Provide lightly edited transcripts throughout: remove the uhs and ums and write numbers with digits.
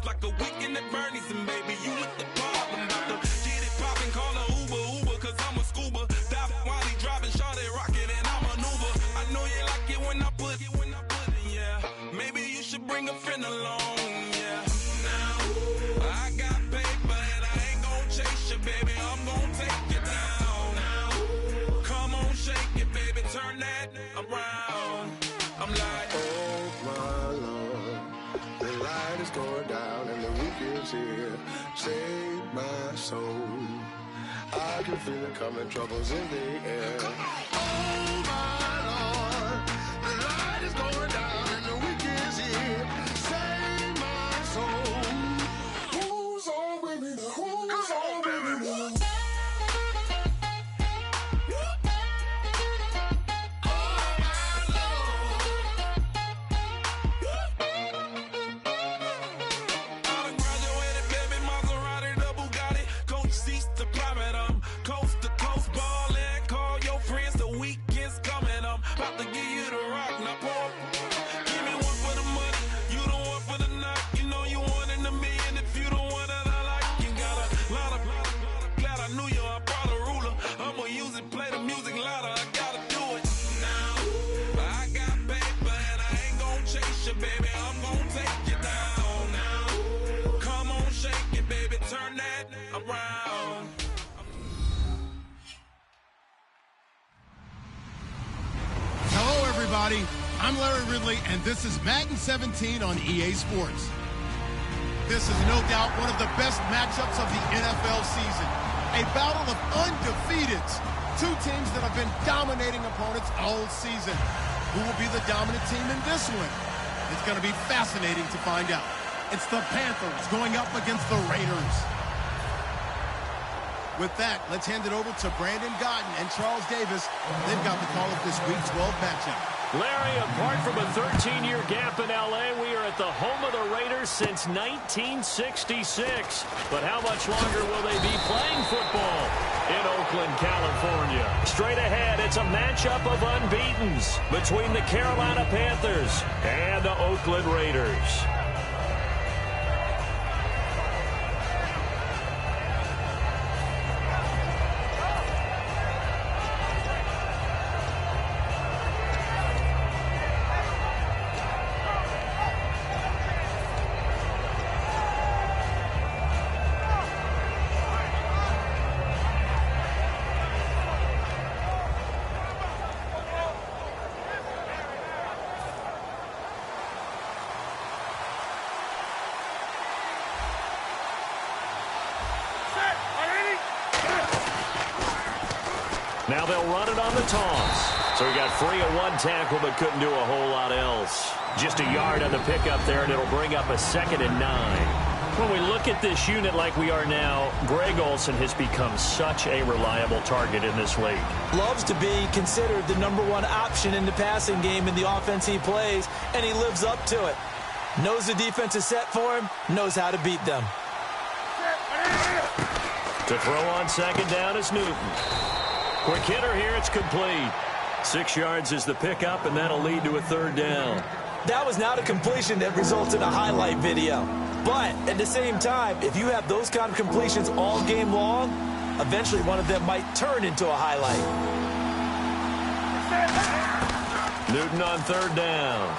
like a weekend at Bernie's, and baby, you with the problem. About to get it poppin', call a Uber, cause I'm a scuba. Dive while he driving, shot it rockin', and I maneuver. I know you like it when I put it, yeah. Maybe you should bring a friend along, yeah. Now, I got paper and I ain't gon' chase you, baby. I'm gon' take you down. Now, come on, shake it, baby. Turn that around. I'm like, oh my Lord, the light is going down and the week is here. Save my soul. I can feel it coming, troubles in the air. Oh my Lord, the light is going down and the week is here. Save my soul. Who's on with me now? Who's on with me now? About to give you the rock, now pour. Give me one for the money, you the one for the night. You know you one in a million if you the one that I like. You got a lot of glad I knew you, I brought a ruler. I'ma use it, play the music louder, I gotta do it. Now, I got paper and I ain't gon' chase you, baby. I'm gon' take you down. Now, come on, shake it, baby, turn that around. Hello, everybody. I'm Larry Ridley, and this is Madden 17 on EA Sports. This is no doubt one of the best matchups of the NFL season. A battle of undefeateds. Two teams that have been dominating opponents all season. Who will be the dominant team in this one? It's going to be fascinating to find out. It's the Panthers going up against the Raiders. With that, let's hand it over to Brandon Gotten and Charles Davis. They've got the call of this Week 12 matchup. Larry, apart from a 13-year gap in L.A., we are at the home of the Raiders since 1966. But how much longer will they be playing football in Oakland, California? Straight ahead, it's a matchup of unbeatens between the Carolina Panthers and the Oakland Raiders. Now they'll run it on the toss. So he got free of one tackle but couldn't do a whole lot else. Just a yard on the pickup there, and it'll bring up a 2nd and 9. When we look at this unit like we are now, Greg Olsen has become such a reliable target in this league. Loves to be considered the #1 option in the passing game in the offense he plays, and he lives up to it. Knows the defense is set for him, knows how to beat them. To throw on 2nd down is Newton. Quick hitter here, it's complete. 6 yards is the pickup, and that'll lead to a 3rd down. That was not a completion that results in a highlight video. But at the same time, if you have those kind of completions all game long, eventually one of them might turn into a highlight. Newton on 3rd down.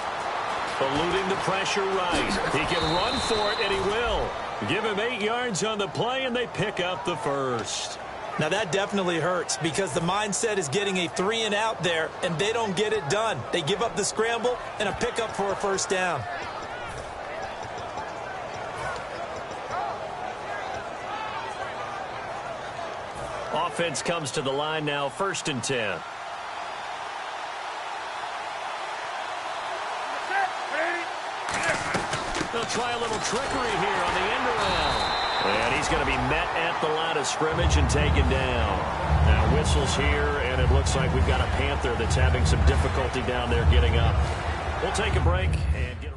Eluding the pressure right. He can run for it, and he will. Give him 8 yards on the play, and they pick up the 1st. Now that definitely hurts because the mindset is getting a 3 and out there, and they don't get it done. They give up the scramble and a pickup for a 1st down. Offense comes to the line now, 1st and 10. They'll try a little trickery here on the end around. And he's going to be met at the line of scrimmage and taken down. Now whistles here, and it looks like we've got a Panther that's having some difficulty down there getting up. We'll take a break and get a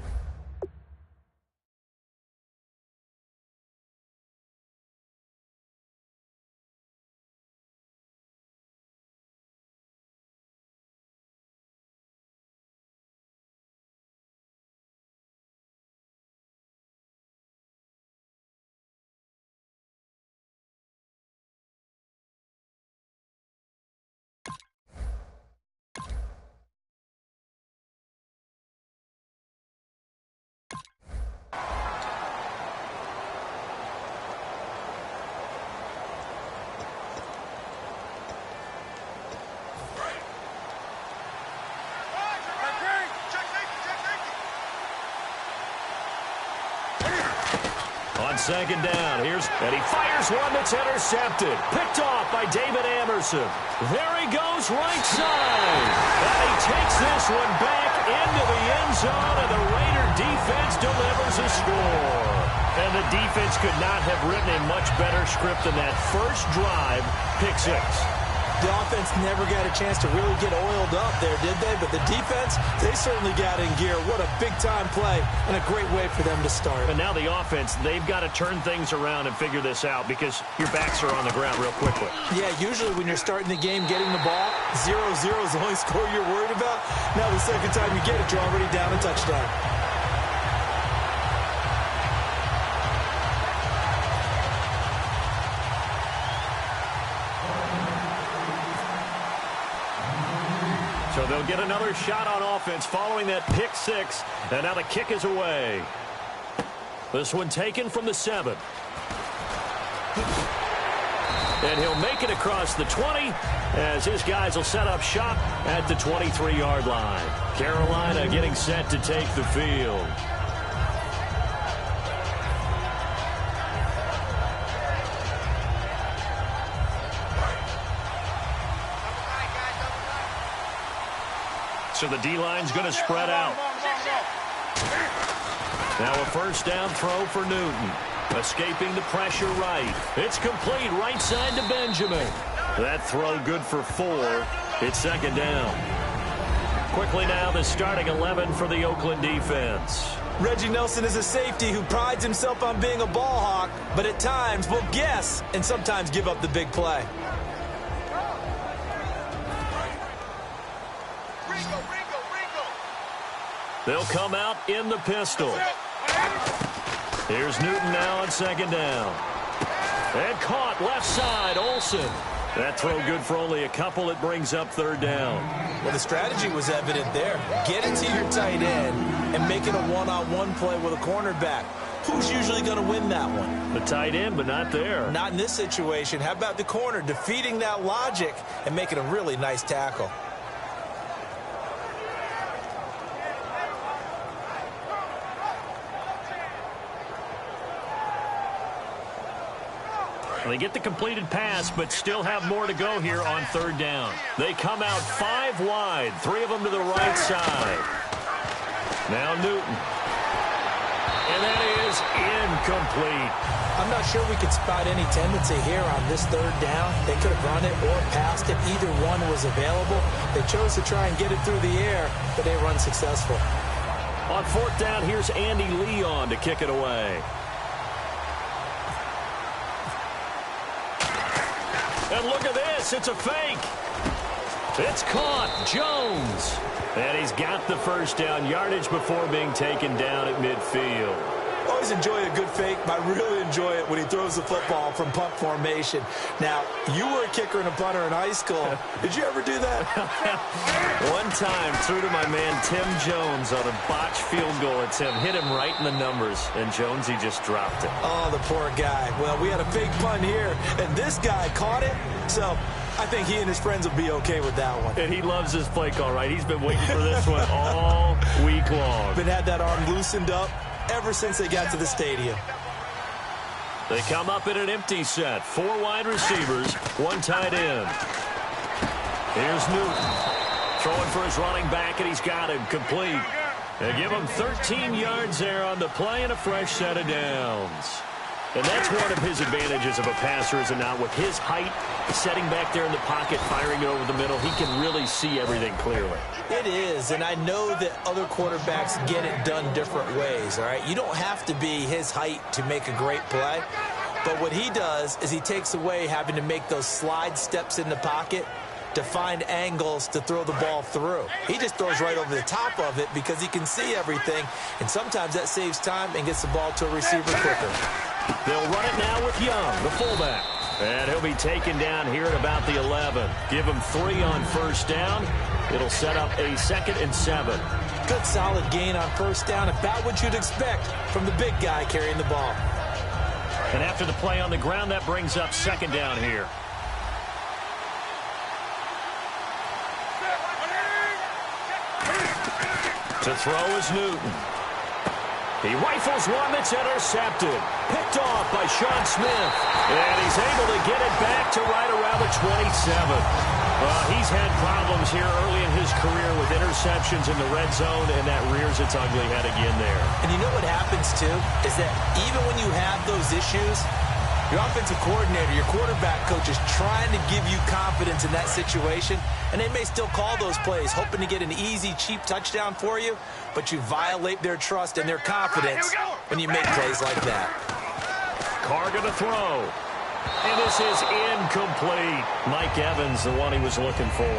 second down. And he fires one that's intercepted. Picked off by David Amerson. There he goes right side. And he takes this one back into the end zone, and the Raider defense delivers a score. And the defense could not have written a much better script than that first drive, pick 6. The offense never got a chance to really get oiled up there, did they? But the defense, they certainly got in gear. What a big-time play and a great way for them to start. And now the offense, they've got to turn things around and figure this out because your backs are on the ground real quickly. Yeah, usually when you're starting the game, getting the ball, 0-0 is the only score you're worried about. Now the second time you get it, you're already down a touchdown. So they'll get another shot on offense following that pick 6. And now the kick is away. This one taken from the 7. And he'll make it across the 20 as his guys will set up shop at the 23-yard line. Carolina getting set to take the field. So the D-line's going to spread out. Now a first down throw for Newton. Escaping the pressure right. It's complete right side to Benjamin. That throw good for 4. It's second down. Quickly now the starting 11 for the Oakland defense. Reggie Nelson is a safety who prides himself on being a ball hawk, but at times will guess and sometimes give up the big play. They'll come out in the pistol. Here's Newton now on second down. And caught left side, Olsen. That throw good for only a couple. It brings up third down. Well, the strategy was evident there. Get it to your tight end and make it a one-on-one play with a cornerback. Who's usually going to win that one? The tight end, but not there. Not in this situation. How about the corner defeating that logic and making a really nice tackle? They get the completed pass, but still have more to go here on third down. They come out 5 wide, 3 of them to the right side. Now Newton. And that is incomplete. I'm not sure we could spot any tendency here on this third down. They could have run it or passed it. Either one was available. They chose to try and get it through the air, but they run successful. On fourth down, here's Andy Leon to kick it away. And look at this. It's a fake. It's caught. Jones. And he's got the first down yardage before being taken down at midfield. Always enjoy a good fake, but I really enjoy it when he throws the football from punt formation. Now, you were a kicker and a punter in high school. Did you ever do that? One time, threw to my man Tim Jones on a botched field goal attempt. Hit him right in the numbers, and Jonesy just dropped it. Oh, the poor guy. Well, we had a fake punt here, and this guy caught it, so I think he and his friends will be okay with that one. And he loves his play call, right? He's been waiting for this one all week long. Been had that arm loosened up ever since they got to the stadium. They come up in an empty set. 4 wide receivers, 1 tight end. Here's Newton. Throwing for his running back, and he's got him complete. They give him 13 yards there on the play and a fresh set of downs. And that's one of his advantages of a passer, is it not? With his height, setting back there in the pocket, firing it over the middle, he can really see everything clearly. It is, and I know that other quarterbacks get it done different ways, all right? You don't have to be his height to make a great play, but what he does is he takes away having to make those slide steps in the pocket to find angles to throw the ball through. He just throws right over the top of it because he can see everything, and sometimes that saves time and gets the ball to a receiver quicker. They'll run it now with Young, the fullback. And he'll be taken down here at about the 11. Give him 3 on first down. It'll set up a 2nd and 7. Good solid gain on first down, about what you'd expect from the big guy carrying the ball. And after the play on the ground, that brings up 2nd down here. To throw is Newton. He rifles one that's intercepted. Picked off by Sean Smith. And he's able to get it back to right around the 27. He's had problems here early in his career with interceptions in the red zone, and that rears its ugly head again there. And you know what happens, too, is that even when you have those issues, your offensive coordinator, your quarterback coach is trying to give you confidence in that situation, and they may still call those plays, hoping to get an easy, cheap touchdown for you, but you violate their trust and their confidence when you make plays like that. Carr going to throw. And this is incomplete. Mike Evans, the one he was looking for.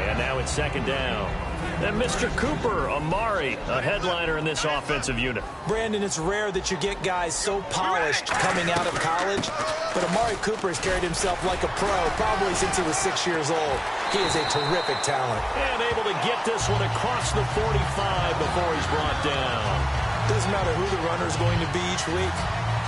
And now it's second down. And Mr. Cooper, Amari, a headliner in this offensive unit. Brandon, it's rare that you get guys so polished coming out of college, but Amari Cooper has carried himself like a pro probably since he was 6 years old. He is a terrific talent. And able to get this one across the 45 before he's brought down. Doesn't matter who the runner is going to be each week.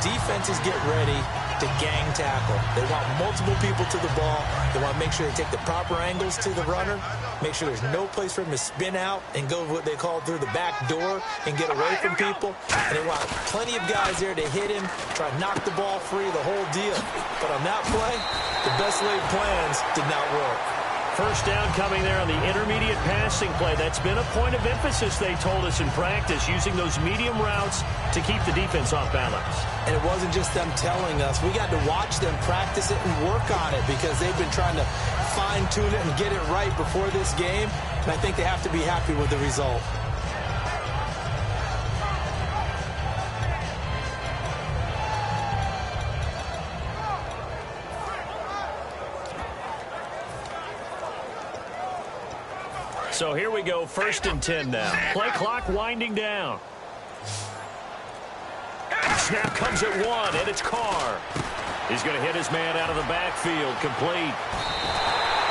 Defenses get ready to gang tackle. They want multiple people to the ball. They want to make sure they take the proper angles to the runner, make sure there's no place for him to spin out and go what they call through the back door and get away from people. And they want plenty of guys there to hit him, try to knock the ball free, the whole deal. But on that play, the best laid plans did not work. First down coming there on the intermediate passing play. That's been a point of emphasis, they told us in practice, using those medium routes to keep the defense off balance. And it wasn't just them telling us. We got to watch them practice it and work on it because they've been trying to fine-tune it and get it right before this game. And I think they have to be happy with the result. So here we go, 1st and 10 now. Play clock winding down. Snap comes at 1, and it's Carr. He's going to hit his man out of the backfield, complete.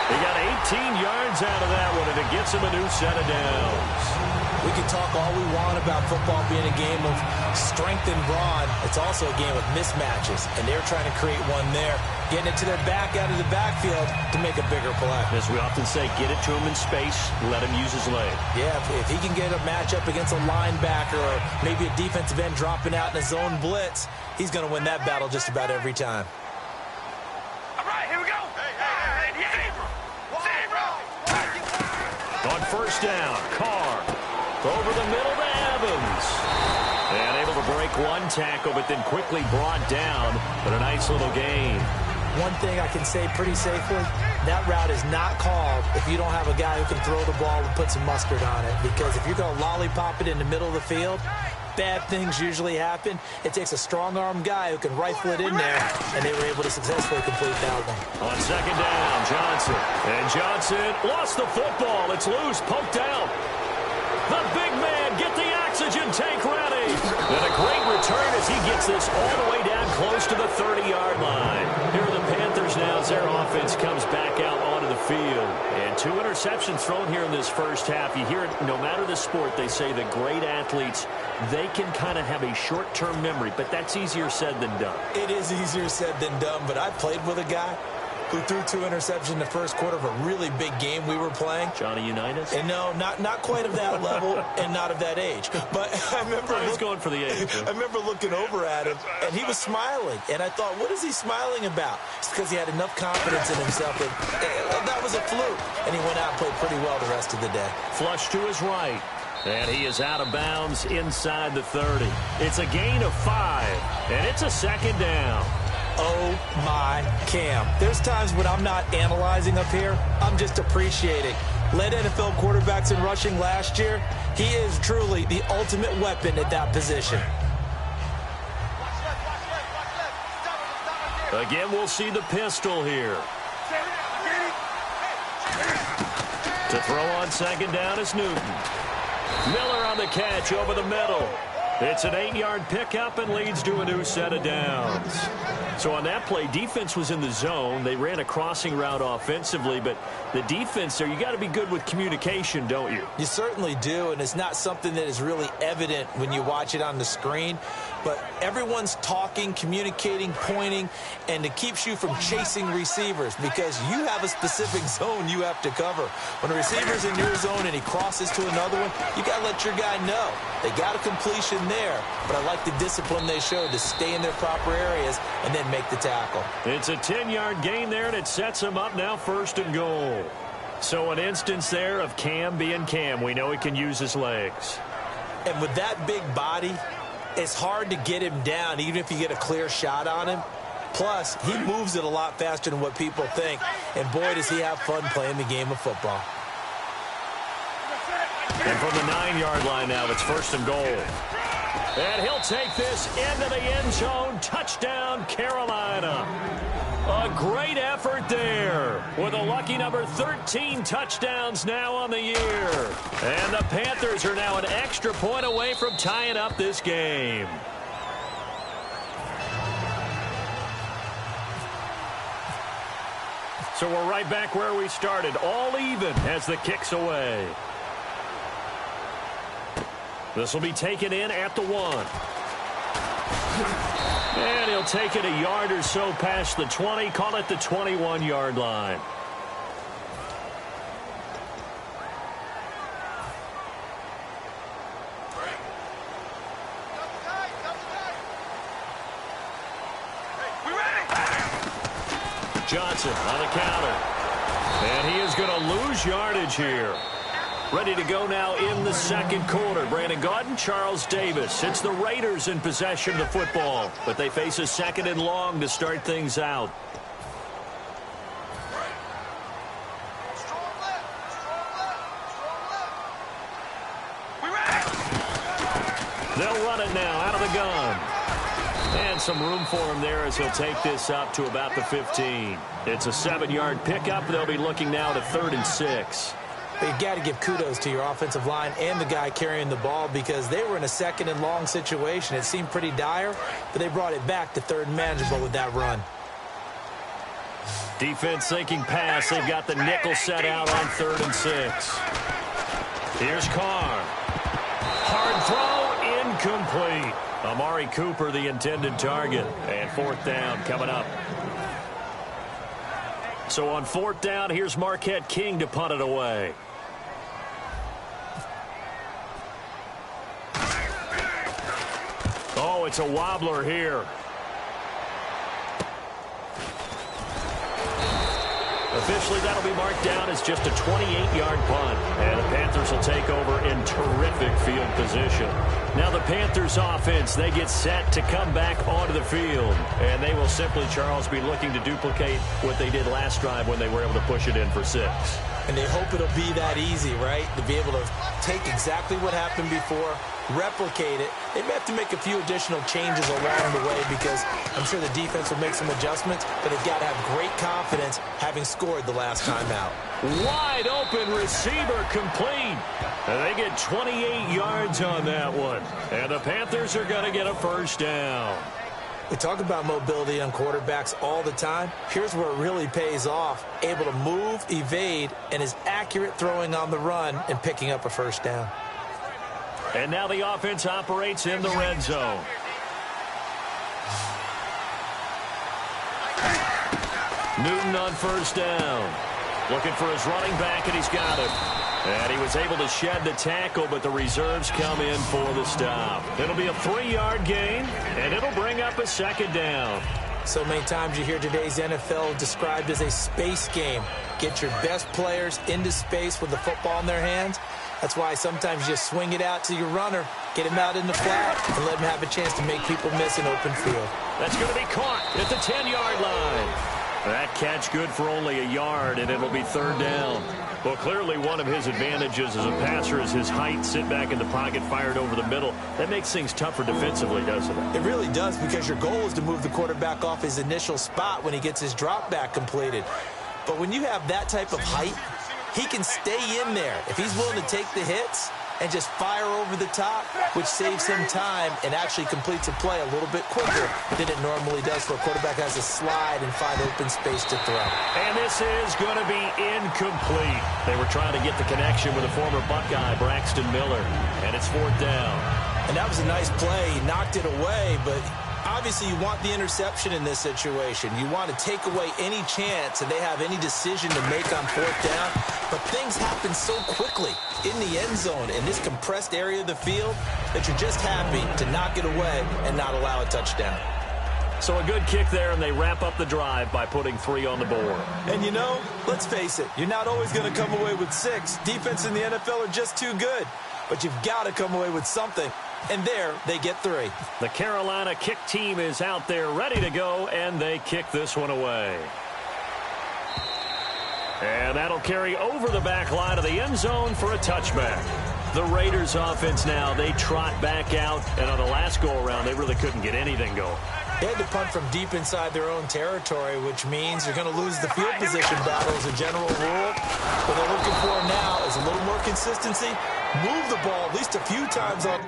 He got 18 yards out of that one, and it gets him a new set of downs. We can talk all we want about football being a game of strength and brawn. It's also a game of mismatches, and they're trying to create one there, getting it to their back out of the backfield to make a bigger play. As we often say, get it to him in space, let him use his leg. Yeah, if he can get a matchup against a linebacker or maybe a defensive end dropping out in a zone blitz, he's going to win that battle just about every time. All right, here we go. On first down, Carr over the middle to Evans. And able to break one tackle, but then quickly brought down. But a nice little gain. One thing I can say pretty safely, that route is not called if you don't have a guy who can throw the ball and put some mustard on it. Because if you're going to lollipop it in the middle of the field, bad things usually happen. It takes a strong-armed guy who can rifle it in there, and they were able to successfully complete that one. On second down, Johnson. And Johnson lost the football. It's loose, poked out. The big man, get the oxygen tank ready. And a great return as he gets this all the way down close to the 30-yard line. Here are the Panthers now as their offense comes back out onto the field. And 2 interceptions thrown here in this first half. You hear it, no matter the sport, they say the great athletes, they can kind of have a short-term memory, but that's easier said than done. It is easier said than done, but I played with a guy who threw 2 interceptions in the first quarter of a really big game we were playing. Johnny Unitas? And no, not quite of that level and not of that age. But I remember I was going for the age. I remember looking over at him, and he was smiling. And I thought, what is he smiling about? It's because he had enough confidence in himself. And that was a fluke. And he went out and played pretty well the rest of the day. Flush to his right. And he is out of bounds inside the 30. It's a gain of 5, and it's a second down. Oh, my Cam. There's times when I'm not analyzing up here. I'm just appreciating. Led NFL quarterbacks in rushing last year. He is truly the ultimate weapon at that position. Again, we'll see the pistol here. To throw on second down is Newton. Miller on the catch over the middle. It's an 8-yard pickup and leads to a new set of downs. So on that play, defense was in the zone. They ran a crossing route offensively, but the defense there, you got to be good with communication, don't you? You certainly do, and it's not something that is really evident when you watch it on the screen. But everyone's talking, communicating, pointing, and it keeps you from chasing receivers because you have a specific zone you have to cover. When a receiver's in your zone and he crosses to another one, you got to let your guy know. They got a completion there, but I like the discipline they showed to stay in their proper areas and then make the tackle. It's a 10-yard gain there, and it sets them up now 1st and goal. So an instance there of Cam being Cam. We know he can use his legs. And with that big body, it's hard to get him down, even if you get a clear shot on him. Plus, he moves it a lot faster than what people think. And boy, does he have fun playing the game of football. And from the 9-yard line now, it's 1st and goal. And he'll take this into the end zone. Touchdown, Carolina. A great effort there with a lucky number 13 touchdowns now on the year. And the Panthers are now an extra point away from tying up this game. So we're right back where we started, all even as the kick's away. This will be taken in at the 1. And he'll take it a yard or so past the 20, call it the 21-yard line. Johnson on the counter. And he is going to lose yardage here. Ready to go now in the 2nd quarter. Brandon Gaudin, Charles Davis. It's the Raiders in possession of the football, but they face a 2nd and long to start things out. They'll run it now out of the gun. And some room for him there as he'll take this up to about the 15. It's a 7-yard pickup. They'll be looking now to 3rd and 6. But you've got to give kudos to your offensive line and the guy carrying the ball because they were in a 2nd and long situation. It seemed pretty dire, but they brought it back to 3rd and manageable with that run. Defense thinking pass. They've got the nickel set out on 3rd and 6. Here's Carr. Hard throw, incomplete. Amari Cooper, the intended target. And 4th down coming up. So on 4th down, here's Marquette King to punt it away. Oh, it's a wobbler here. Officially, that'll be marked down as just a 28-yard punt. And the Panthers will take over in terrific field position. Now the Panthers offense, they get set to come back onto the field. And they will simply, Charles, be looking to duplicate what they did last drive when they were able to push it in for 6. And they hope it'll be that easy, right? To be able to take exactly what happened before, replicate it. They may have to make a few additional changes along the way because I'm sure the defense will make some adjustments, but they've got to have great confidence having scored the last time out. Wide open receiver complete. And they get 28 yards on that one. And the Panthers are going to get a 1st down. We talk about mobility on quarterbacks all the time. Here's where it really pays off. Able to move, evade, and is accurate throwing on the run and picking up a 1st down. And now the offense operates in the red zone. Newton on 1st down. Looking for his running back, and he's got him. And he was able to shed the tackle, but the reserves come in for the stop. It'll be a 3-yard gain, and it'll bring up a 2nd down. So many times you hear today's NFL described as a space game. Get your best players into space with the football in their hands. That's why sometimes you just swing it out to your runner, get him out in the flat, and let him have a chance to make people miss an open field. That's going to be caught at the 10-yard line. That catch good for only a yard, and it'll be 3rd down. Well, clearly one of his advantages as a passer is his height. Sit back in the pocket, fired over the middle. That makes things tougher defensively, doesn't it? It really does, because your goal is to move the quarterback off his initial spot when he gets his drop back completed. But when you have that type of height, he can stay in there. If he's willing to take the hits and just fire over the top, which saves him time and actually completes a play a little bit quicker than it normally does for a quarterback has a slide and find open space to throw. And this is going to be incomplete. They were trying to get the connection with a former Buckeye, Braxton Miller, and it's 4th down. And that was a nice play. He knocked it away, but obviously you want the interception in this situation. You want to take away any chance that they have any decision to make on fourth down. But things happen so quickly in the end zone in this compressed area of the field that you're just happy to knock it away and not allow a touchdown. So a good kick there, and they wrap up the drive by putting 3 on the board. And you know, let's face it, you're not always going to come away with 6. Defense in the NFL are just too good. But you've got to come away with something. And there, they get 3. The Carolina kick team is out there ready to go, and they kick this one away. And that'll carry over the back line of the end zone for a touchback. The Raiders offense now, they trot back out, and on the last go-around, they really couldn't get anything going. They had to punt from deep inside their own territory, which means you're going to lose the field position battle as a general rule. What they're looking for now is a little more consistency. Move the ball at least a few times on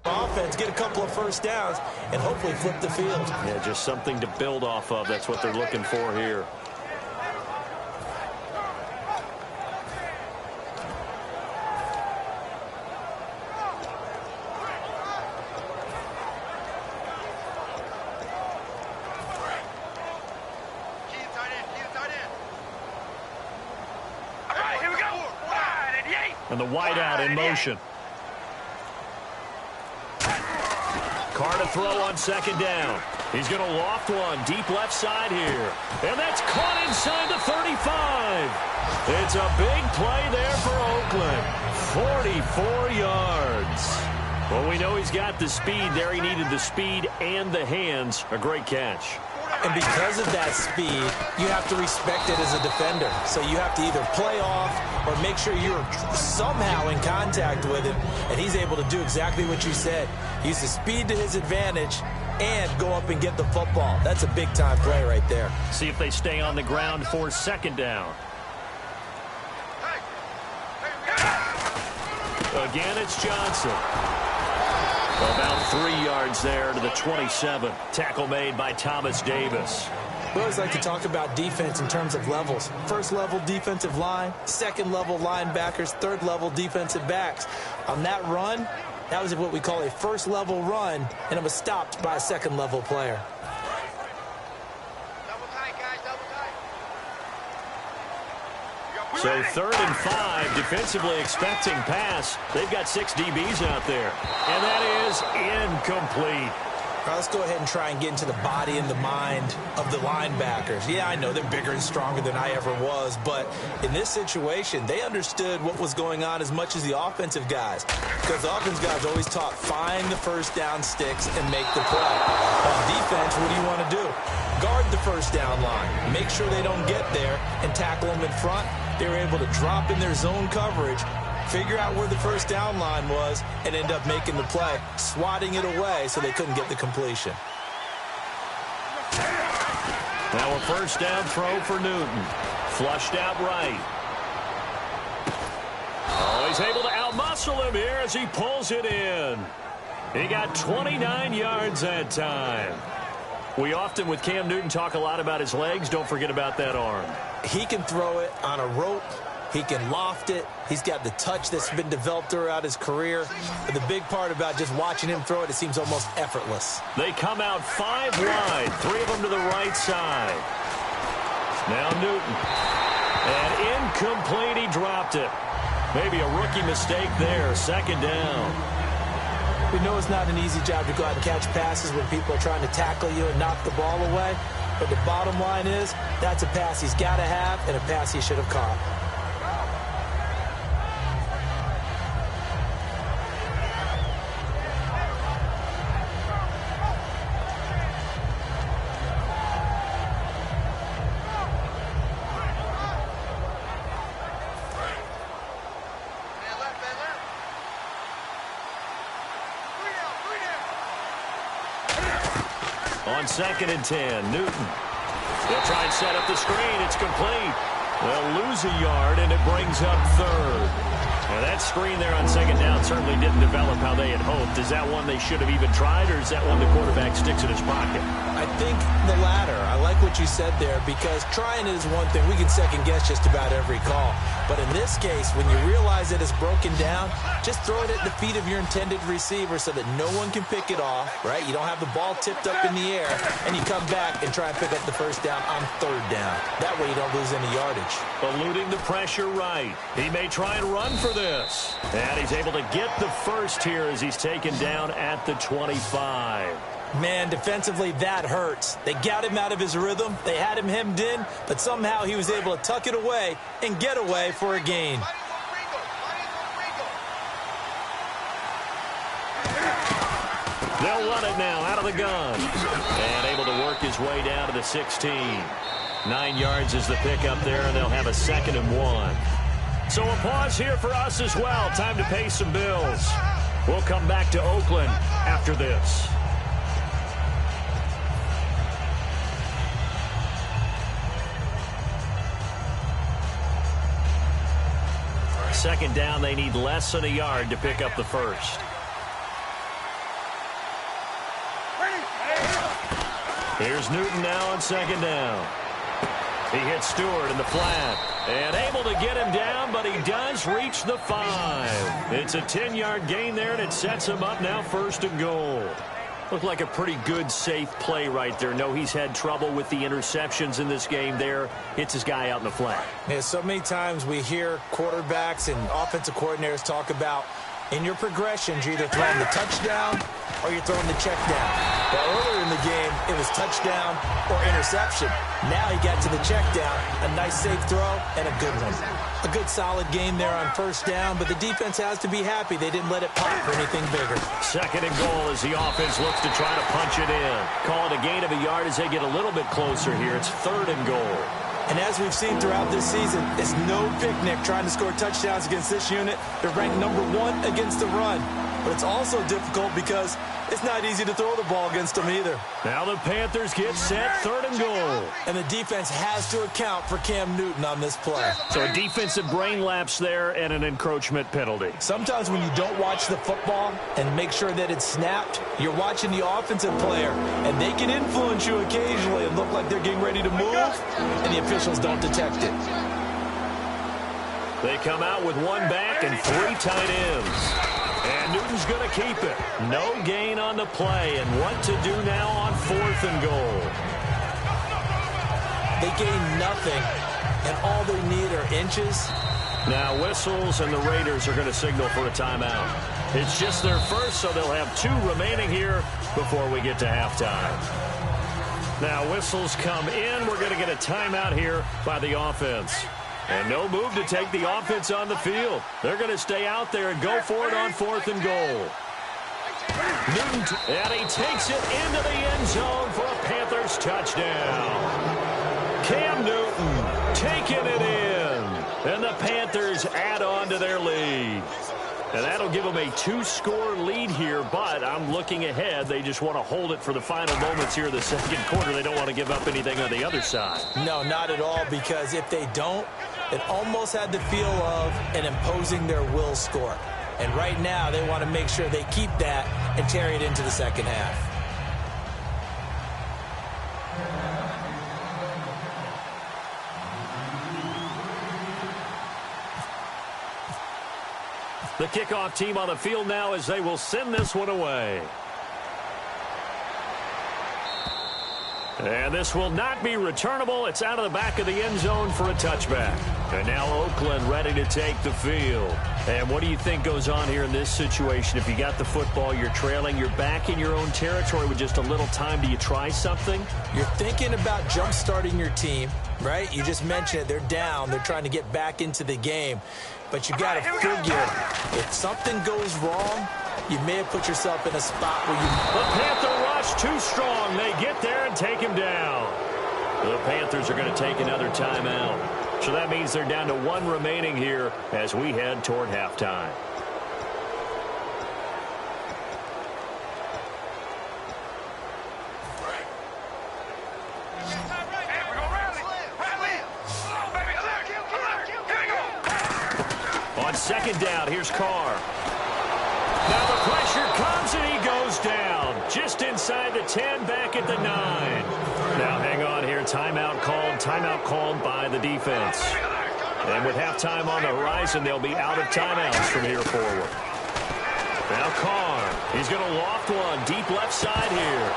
offense, get a couple of first downs, and hopefully flip the field. Yeah, just something to build off of. That's what they're looking for here. And the wideout in motion. Carr to throw on second down. He's going to loft one deep left side here. And that's caught inside the 35. It's a big play there for Oakland. 44 yards. Well, we know he's got the speed there. He needed the speed and the hands. A great catch. And because of that speed, you have to respect it as a defender. So you have to either play off or make sure you're somehow in contact with him. And he's able to do exactly what you said. Use the speed to his advantage and go up and get the football. That's a big-time play right there. See if they stay on the ground for second down. Again, it's Johnson. About 3 yards there to the 27. Tackle made by Thomas Davis. We always like to talk about defense in terms of levels. First level defensive line, second level linebackers, third level defensive backs. On that run, that was what we call a first level run, and it was stopped by a second level player. So 3rd and 5, defensively expecting pass. They've got 6 DBs out there. And that is incomplete. All right, let's go ahead and try and get into the body and the mind of the linebackers. Yeah, I know they're bigger and stronger than I ever was, but in this situation, they understood what was going on as much as the offensive guys. Because the offensive guys always taught, find the first down sticks and make the play. On defense, what do you want to do? Guard the first down line. Make sure they don't get there and tackle them in front. They were able to drop in their zone coverage, figure out where the first down line was, and end up making the play, swatting it away so they couldn't get the completion. Now a first down throw for Newton. Flushed out right. Oh, he's able to outmuscle him here as he pulls it in. He got 29 yards that time. We often, with Cam Newton, talk a lot about his legs. Don't forget about that arm. He can throw it on a rope. He can loft it. He's got the touch that's been developed throughout his career. But the big part about just watching him throw it, it seems almost effortless. They come out 5 wide, 3 of them to the right side. Now Newton. And incomplete, he dropped it. Maybe a rookie mistake there, second down. We know it's not an easy job to go out and catch passes when people are trying to tackle you and knock the ball away. But the bottom line is, that's a pass he's got to have and a pass he should have caught. On 2nd and 10, Newton. They'll try and set up the screen. It's complete. They'll lose a yard, and it brings up 3rd. Now, that screen there on 2nd down certainly didn't develop how they had hoped. Is that one they should have even tried, or is that one the quarterback sticks in his pocket? I think the latter. I like like what you said there, because trying it is one thing. We can second-guess just about every call. But in this case, when you realize that it's broken down, just throw it at the feet of your intended receiver so that no one can pick it off, right? You don't have the ball tipped up in the air, and you come back and try and pick up the first down on third down. That way you don't lose any yardage. Eluding the pressure right. He may try and run for this. And he's able to get the first here as he's taken down at the 25. Man, defensively, that hurts. They got him out of his rhythm. They had him hemmed in, but somehow he was able to tuck it away and get away for a gain. They'll run it now out of the gun. And able to work his way down to the 16. 9 yards is the pickup there, and they'll have a 2nd and 1. So a pause here for us as well. Time to pay some bills. We'll come back to Oakland after this. Second down, they need less than a yard to pick up the first. Here's Newton now on second down. He hits Stewart in the flat. And able to get him down, but he does reach the 5. It's a 10-yard gain there, and it sets him up now 1st and goal. Looked like a pretty good, safe play right there. No, he's had trouble with the interceptions in this game there. Hits his guy out in the flat. Yeah, so many times we hear quarterbacks and offensive coordinators talk about in your progressions, you're either throwing the touchdown or you're throwing the check down. Well, earlier in the game, it was touchdown or interception. Now he got to the check down, a nice safe throw, and a good one. A good solid game there on first down, but the defense has to be happy they didn't let it pop for anything bigger. 2nd and goal as the offense looks to try to punch it in. Call it a gain of a yard as they get a little bit closer here. It's 3rd and goal. And as we've seen throughout this season, it's no picnic trying to score touchdowns against this unit. They're ranked number 1 against the run. But it's also difficult because it's not easy to throw the ball against them either. Now the Panthers get set, 3rd and goal. And the defense has to account for Cam Newton on this play. So a defensive brain lapse there and an encroachment penalty. Sometimes when you don't watch the football and make sure that it's snapped, you're watching the offensive player, and they can influence you occasionally and look like they're getting ready to move, and the officials don't detect it. They come out with 1 back and 3 tight ends. And Newton's going to keep it. No gain on the play. And what to do now on 4th and goal. They gain nothing, and all they need are inches. Now whistles, and the Raiders are going to signal for a timeout. It's just their first, so they'll have 2 remaining here before we get to halftime. Now whistles come in. We're going to get a timeout here by the offense. And no move to take the offense on the field. They're going to stay out there and go for it on 4th and goal. Newton, and he takes it into the end zone for a Panthers touchdown. Cam Newton taking it in. And the Panthers add on to their lead. And that'll give them a 2-score lead here, but I'm looking ahead. They just want to hold it for the final moments here in the 2nd quarter. They don't want to give up anything on the other side. No, not at all, because if they don't, it almost had the feel of an imposing their will score. And right now, they want to make sure they keep that and carry it into the second half. The kickoff team on the field now as they will send this one away. And this will not be returnable. It's out of the back of the end zone for a touchback. And now Oakland ready to take the field. And what do you think goes on here in this situation? If you got the football, you're trailing, you're back in your own territory with just a little time. Do you try something? You're thinking about jump-starting your team, right? You just mentioned it. They're down. They're trying to get back into the game. But you got to figure, if something goes wrong, you may have put yourself in a spot where you... The Panther rush too strong. They get there and take him down. The Panthers are going to take another timeout. So that means they're down to 1 remaining here as we head toward halftime. On 2nd down, here's Carr. Now the pressure comes and he goes down. Just inside the 10, back at the 9. Now hang on here. timeout called by the defense. And with halftime on the horizon, they'll be out of timeouts from here forward. Now Carr, he's going to loft one deep left side here.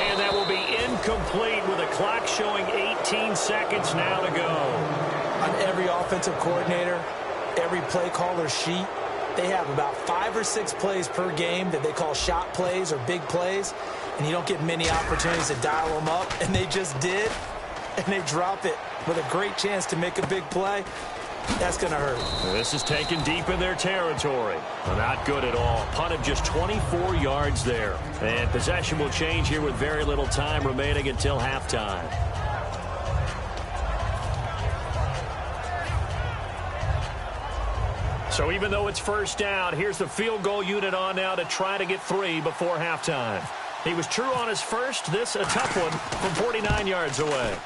And that will be incomplete with the clock showing 18 seconds now to go. On every offensive coordinator, every play caller sheet, they have about 5 or 6 plays per game that they call shot plays or big plays. And you don't get many opportunities to dial them up. And they just did. And they drop it with a great chance to make a big play. That's going to hurt. This is taken deep in their territory. Not good at all. Punt of just 24 yards there. And possession will change here with very little time remaining until halftime. So even though it's first down, here's the field goal unit on now to try to get 3 before halftime. He was true on his first. This a tough one from 49 yards away.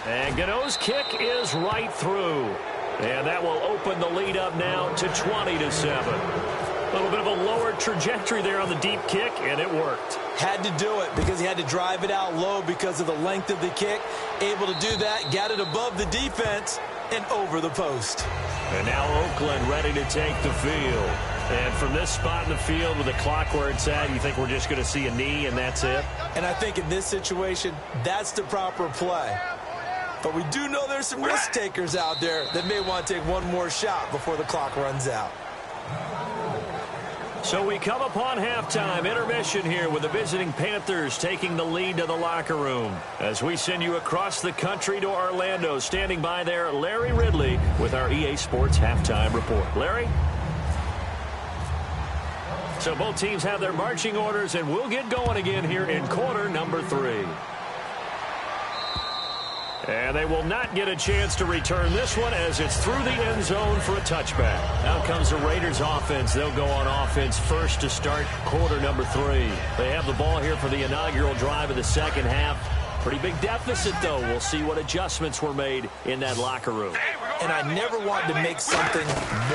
And Gano's kick is right through. And that will open the lead up now to 20-7. A little bit of a lower trajectory there on the deep kick, and it worked. Had to do it because he had to drive it out low because of the length of the kick. Able to do that, got it above the defense and over the post. And now Oakland ready to take the field. And from this spot in the field with the clock where it's at, you think we're just going to see a knee and that's it? And I think in this situation, that's the proper play. But we do know there's some risk takers out there that may want to take one more shot before the clock runs out. So we come upon halftime intermission here with the visiting Panthers taking the lead to the locker room. As we send you across the country to Orlando, standing by there, Larry Ridley with our EA Sports halftime report. Larry? So both teams have their marching orders, and we'll get going again here in quarter number 3. And they will not get a chance to return this one as it's through the end zone for a touchback. Out comes the Raiders offense. They'll go on offense first to start quarter number 3. They have the ball here for the inaugural drive of the second half. Pretty big deficit, though. We'll see what adjustments were made in that locker room. And I never want to make something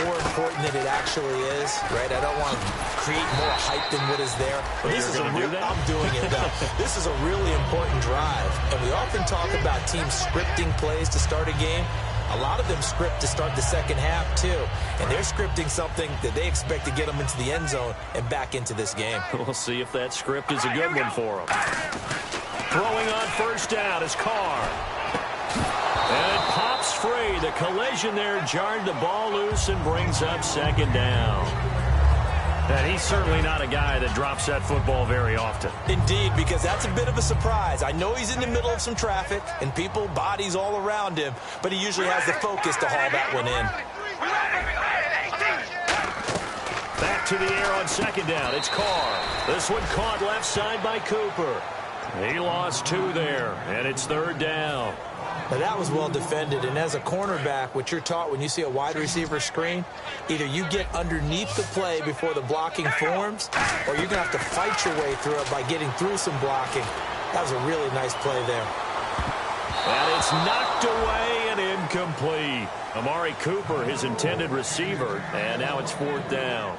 more important than it actually is, right? I don't want to create more hype than what is there. But this is I'm doing it, though. This is a really important drive. And we often talk about teams scripting plays to start a game. A lot of them script to start the second half, too. And they're scripting something that they expect to get them into the end zone and back into this game. We'll see if that script is a good one for them. Throwing on first down is Carr. And it pops free. The collision there jarred the ball loose and brings up second down. And he's certainly not a guy that drops that football very often. Indeed, because that's a bit of a surprise. I know he's in the middle of some traffic and people, bodies all around him, but he usually has the focus to haul that one in. Back to the air on second down. It's Carr. This one caught left side by Cooper. He lost 2 there, and it's third down. Now that was well defended, and as a cornerback, what you're taught when you see a wide receiver screen, either you get underneath the play before the blocking forms, or you're going to have to fight your way through it by getting through some blocking. That was a really nice play there. And it's knocked away and incomplete. Amari Cooper, his intended receiver, and now it's fourth down.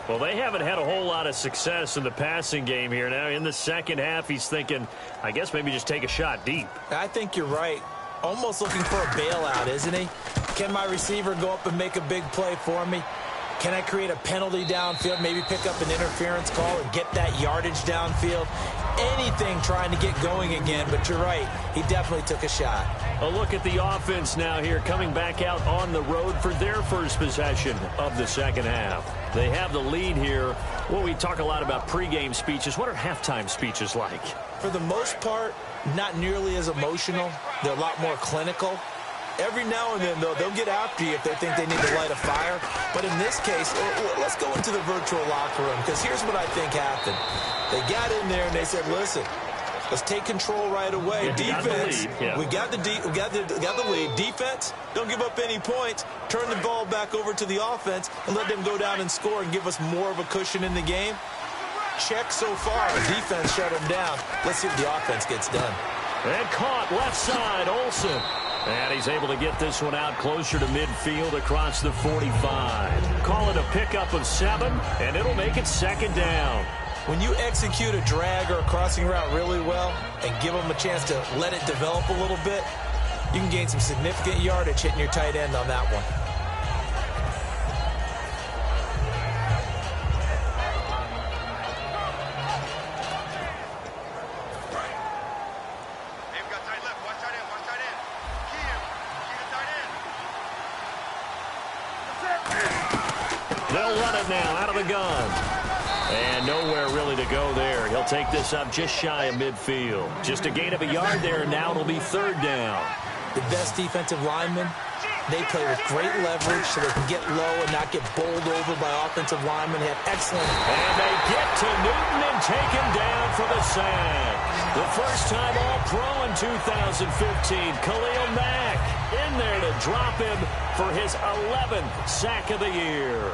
Well, they haven't had a whole lot of success in the passing game here. Now, in the second half, he's thinking, I guess maybe just take a shot deep. I think you're right. Almost looking for a bailout, isn't he? Can my receiver go up and make a big play for me? Can I create a penalty downfield, maybe pick up an interference call and get that yardage downfield? Anything trying to get going again, but you're right. He definitely took a shot. A look at the offense now here, coming back out on the road for their first possession of the second half. They have the lead here. Well, we talk a lot about pregame speeches. What are halftime speeches like? For the most part, not nearly as emotional. They're a lot more clinical. Every now and then, though, they'll get after you if they think they need to light a fire. But in this case, let's go into the virtual locker room, because here's what I think happened. They got in there and they said, listen, let's take control right away. Yeah, defense, we got the lead. Defense, don't give up any points. Turn the ball back over to the offense and let them go down and score and give us more of a cushion in the game. Check so far. The defense shut them down. Let's see if the offense gets done. And caught left side, Olsen. And he's able to get this one out closer to midfield across the 45. Call it a pickup of 7, and it'll make it second down. When you execute a drag or a crossing route really well and give them a chance to let it develop a little bit, you can gain some significant yardage hitting your tight end on that one. They'll run it now out of the gun. And nowhere really to go there. He'll take this up just shy of midfield. Just a gain of a yard there. Now it'll be third down. The best defensive linemen, they play with great leverage so they can get low and not get bowled over by offensive linemen. They have excellent. And they get to Newton and take him down for the sack. The first time All-Pro in 2015. Khalil Mack in there to drop him for his 11th sack of the year.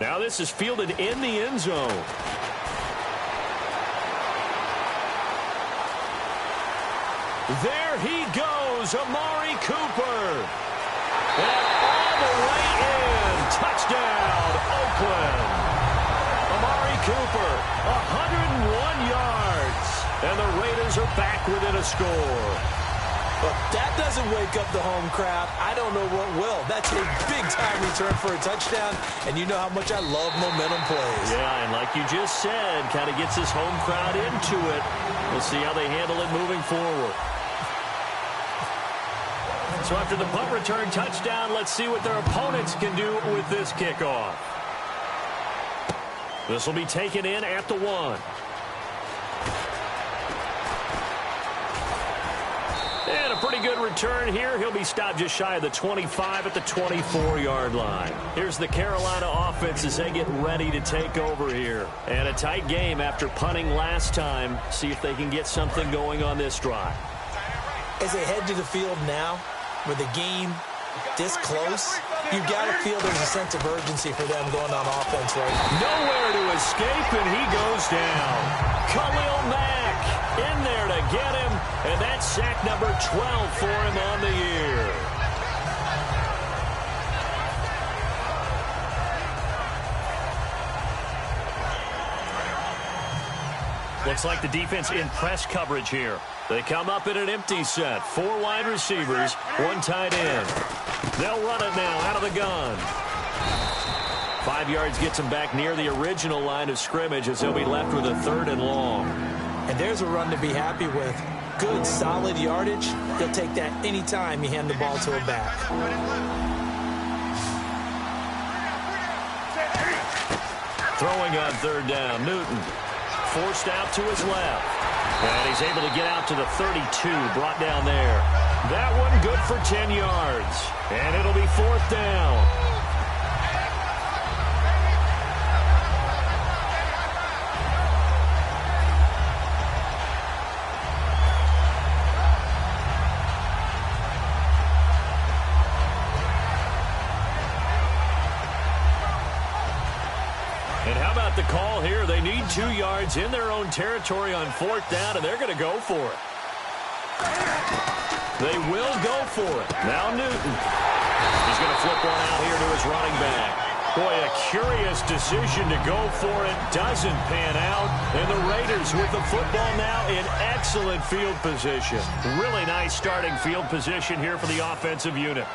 Now this is fielded in the end zone. There he goes, Amari Cooper. And all the way in. Touchdown, Oakland. Amari Cooper, 101 yards. And the Raiders are back within a score. But that doesn't wake up the home crowd. I don't know what will. That's a big-time return for a touchdown, and you know how much I love momentum plays. Yeah, and like you just said, kind of gets this home crowd into it. We'll see how they handle it moving forward. So after the punt return touchdown, let's see what their opponents can do with this kickoff. This will be taken in at the 1. And a pretty good return here. He'll be stopped just shy of the 25 at the 24-yard line. Here's the Carolina offense as they get ready to take over here. And a tight game after punting last time. See if they can get something going on this drive. As they head to the field now, with the game this close, you've got to feel there's a sense of urgency for them going on offense right now. Nowhere to escape, and he goes down. Khalil Mack in there to get him, and that's sack number 12 for him on the year. Looks like the defense in press coverage here. They come up in an empty set. 4 wide receivers, 1 tight end. They'll run it now out of the gun. 5 yards gets them back near the original line of scrimmage as they'll be left with a 3rd and long. And there's a run to be happy with. Good, solid yardage. They'll take that anytime you hand the ball to a back. Throwing on 3rd down, Newton. Forced out to his left. And he's able to get out to the 32, brought down there. That one good for 10 yards. And it'll be 4th down. And how about the call here? They need 2 yards in their own territory on 4th down, and they're going to go for it. They will go for it. Now Newton. He's going to flip one out here to his running back. Boy, a curious decision to go for it. Doesn't pan out. And the Raiders with the football now in excellent field position. Really nice starting field position here for the offensive unit.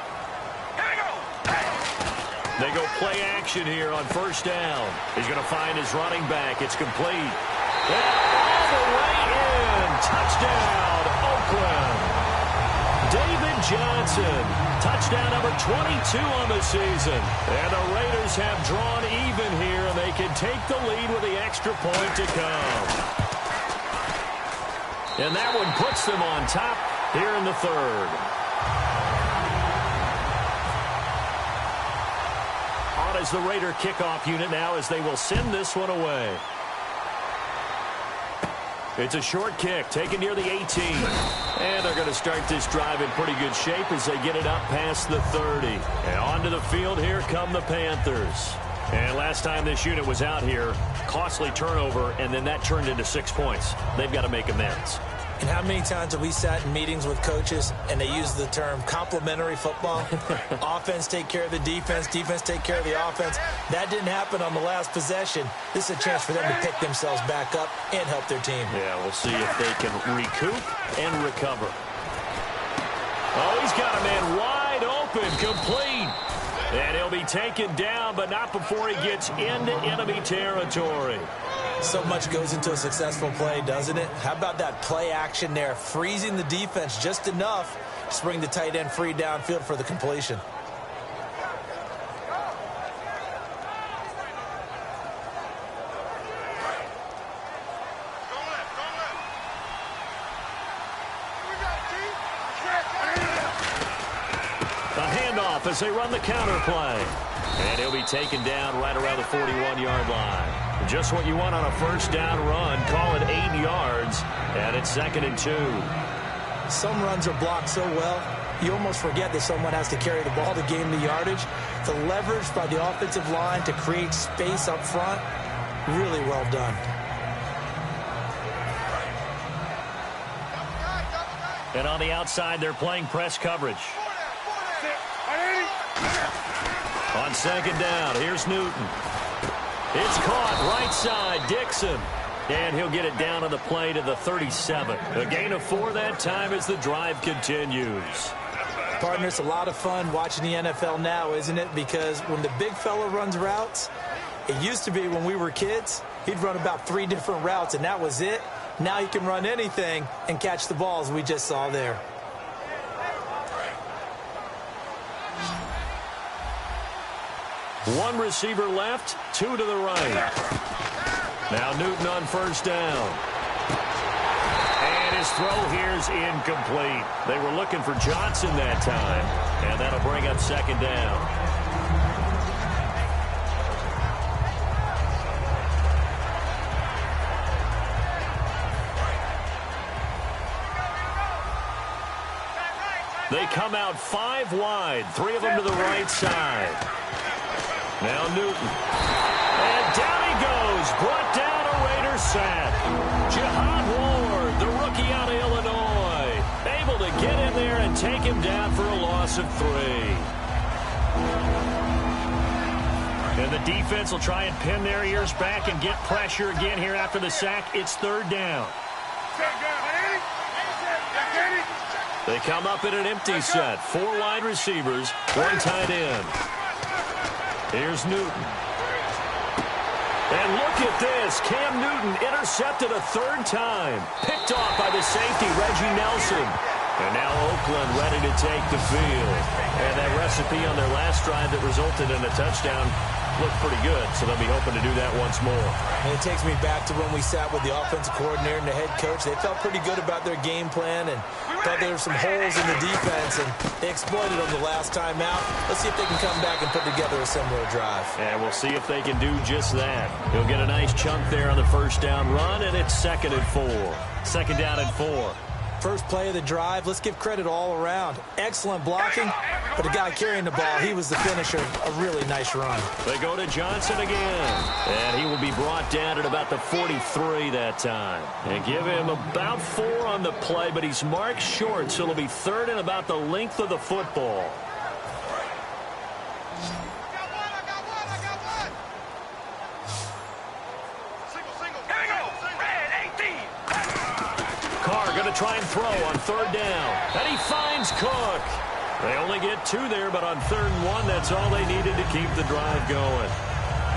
They go play action here on 1st down. He's going to find his running back. It's complete. And all the way in. Touchdown, Oakland. David Johnson. Touchdown number 22 on the season. And the Raiders have drawn even here, and they can take the lead with the extra point to come. And that one puts them on top here in the 3rd. As the Raider kickoff unit now as they will send this one away. It's a short kick taken near the 18. And they're going to start this drive in pretty good shape as they get it up past the 30. And onto the field here come the Panthers. And last time this unit was out here, costly turnover, and then that turned into 6 points. They've got to make amends. And how many times have we sat in meetings with coaches and they use the term complementary football? Offense take care of the defense, defense take care of the offense. That didn't happen on the last possession. This is a chance for them to pick themselves back up and help their team. Yeah, we'll see if they can recoup and recover. Oh, he's got a man wide open, complete. And he'll be taken down, but not before he gets into enemy territory. So much goes into a successful play, doesn't it? How about that play action there, freezing the defense just enough to bring the tight end free downfield for the completion. As they run the counter play. And he'll be taken down right around the 41-yard line. Just what you want on a first down run. Call it 8 yards. And it's 2nd and 2. Some runs are blocked so well, you almost forget that someone has to carry the ball to gain the yardage. The leverage by the offensive line to create space up front, really well done. And on the outside, they're playing press coverage. On 2nd down, here's Newton. It's caught right side, Dixon. And he'll get it down on the play to the 37. A gain of 4 that time as the drive continues. Partner, it's a lot of fun watching the NFL now, isn't it? Because when the big fella runs routes, it used to be when we were kids, he'd run about 3 different routes, and that was it. Now he can run anything and catch the balls we just saw there. One receiver left, 2 to the right. Now Newton on first down. And his throw here's incomplete. They were looking for Johnson that time, and that'll bring up 2nd down. They come out 5 wide, 3 of them to the right side. Now Newton. And down he goes. Brought down a Raider sack. Jihad Ward, the rookie out of Illinois, able to get in there and take him down for a loss of 3. And the defense will try and pin their ears back and get pressure again here after the sack. It's 3rd down. They come up in an empty set. 4 wide receivers, 1 tight end. Here's Newton. And look at this. Cam Newton intercepted a 3rd time. Picked off by the safety, Reggie Nelson. And now Oakland ready to take the field. And that recipe on their last drive that resulted in a touchdown looked pretty good, so they'll be hoping to do that once more. And it takes me back to when we sat with the offensive coordinator and the head coach. They felt pretty good about their game plan and thought there were some holes in the defense, and they exploited them the last time out. Let's see if they can come back and put together a similar drive. And we'll see if they can do just that. He'll get a nice chunk there on the first down run, and it's 2nd and 4. 2nd down and 4. First play of the drive, let's give credit all around. Excellent blocking, but the guy carrying the ball, he was the finisher. A really nice run. They go to Johnson again, and he will be brought down at about the 43 that time. And give him about 4 on the play, but he's marked short, so it'll be 3rd and about the length of the football. Going to try and throw on 3rd down. And he finds Cook. They only get 2 there, but on 3rd and 1, that's all they needed to keep the drive going.